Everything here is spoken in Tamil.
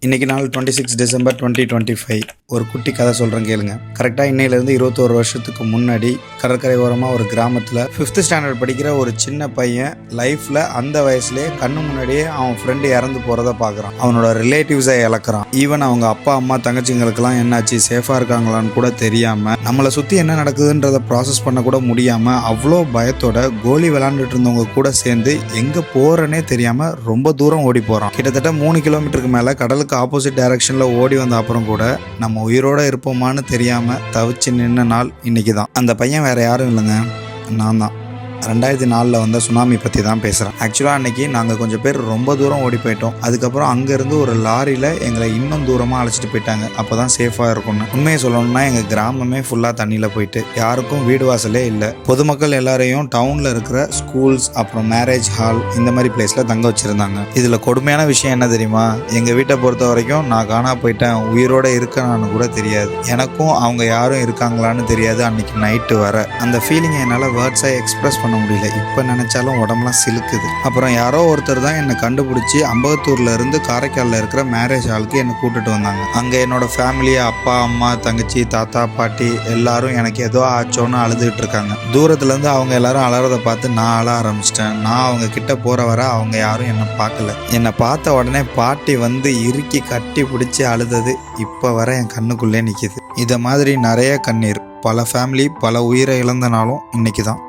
இன்றைக்கி நாள் 26 டிசம்பர் 2025. ஒரு குட்டி கதை சொல்கிறேன் கேளுங்க. கரெக்டாக இன்னையிலேருந்து 21 வருஷத்துக்கு முன்னாடி கடற்கரை ஓரமாக ஒரு கிராமத்தில் 5th ஸ்டாண்டர்ட் படிக்கிற ஒரு சின்ன பையன் லைஃப்பில் அந்த வயசுலேயே கண்ணு முன்னாடியே அவன் ஃப்ரெண்டு இறந்து போகிறத பார்க்குறான். அவனோட ரிலேட்டிவ்ஸை இழக்கிறான். ஈவன் அவங்க அப்பா அம்மா தங்கச்சிங்களுக்கெல்லாம் என்னாச்சு, சேஃபாக இருக்காங்களான்னு கூட தெரியாமல், நம்மளை சுற்றி என்ன நடக்குதுன்றதை ப்ராசஸ் பண்ண கூட முடியாமல் அவ்வளோ பயத்தோட கோலி விளாண்டுட்டு இருந்தவங்க கூட சேர்ந்து எங்கே போகிறேன்னே தெரியாமல் ரொம்ப தூரம் ஓடி போகிறான். கிட்டத்தட்ட 3 கிலோமீட்டருக்கு மேலே கடலுக்கு ஆப்போசிட் டைரக்ஷனில் ஓடி வந்த அப்புறம் கூட நம்ம உயிரோட இருப்போமான்னு தெரியாமல் தவிச்சு நின்ன நாள் இன்னைக்கு தான். அந்த பையன் வேற யாரும் இல்லைங்க, நான் தான். 2004 வந்த சுனாமி பற்றி தான் பேசுகிறேன். ஆக்சுவலாக அன்றைக்கி நாங்கள் கொஞ்சம் பேர் ரொம்ப தூரம் ஓடி போயிட்டோம். அதுக்கப்புறம் அங்கேருந்து ஒரு லாரியில் எங்களை இன்னும் தூரமாக அழைச்சிட்டு போயிட்டாங்க. அப்போ தான் சேஃபாக இருக்கும்னு. உண்மையை சொல்லணும்னா எங்கள் கிராமமே ஃபுல்லாக தண்ணியில் போயிட்டு யாருக்கும் வீடு வாசலே இல்லை. பொதுமக்கள் எல்லாரையும் டவுனில் இருக்கிற ஸ்கூல்ஸ் அப்புறம் மேரேஜ் ஹால் இந்த மாதிரி பிளேஸில் தங்க வச்சுருந்தாங்க. இதில் கொடுமையான விஷயம் என்ன தெரியுமா? எங்கள் வீட்டை பொறுத்த வரைக்கும் நான் காணா போயிட்டேன், உயிரோடு இருக்கேன்னு கூட தெரியாது. எனக்கும் அவங்க யாரும் இருக்காங்களான்னு தெரியாது. அன்றைக்கி நைட்டு வர அந்த ஃபீலிங்கை என்னால் வேர்ட்ஸை எக்ஸ்பிரஸ் பண்ண முடியல. இப்போ நினைச்சாலும் உடம்புலாம் சிலுக்குது. அப்புறம் யாரோ ஒருத்தர் தான் என்னை கண்டுபிடிச்சி அம்பகத்தூர்ல இருந்து காரைக்காலில் இருக்கிற மேரேஜ் ஹாலுக்கு என்னை கூட்டிட்டு வந்தாங்க. அங்கே என்னோட ஃபேமிலி, அப்பா அம்மா தங்கச்சி தாத்தா பாட்டி எல்லாரும் எனக்கு ஏதோ ஆச்சோன்னு அழுதுகிட்டு இருக்காங்க. தூரத்துல இருந்து அவங்க எல்லாரும் அலறதை பார்த்து நான் அழ ஆரம்பிச்சிட்டேன். நான் அவங்க கிட்ட போற வர அவங்க யாரும் என்னை பார்க்கல. என்னை பார்த்த உடனே பாட்டி வந்து இறுக்கி கட்டி பிடிச்சி அழுதது இப்போ வர என் கண்ணுக்குள்ளே நிற்கிது. இதை மாதிரி நிறைய கண்ணீர், பல ஃபேமிலி பல உயிரை இழந்தனாலும் இன்னைக்கு தான்.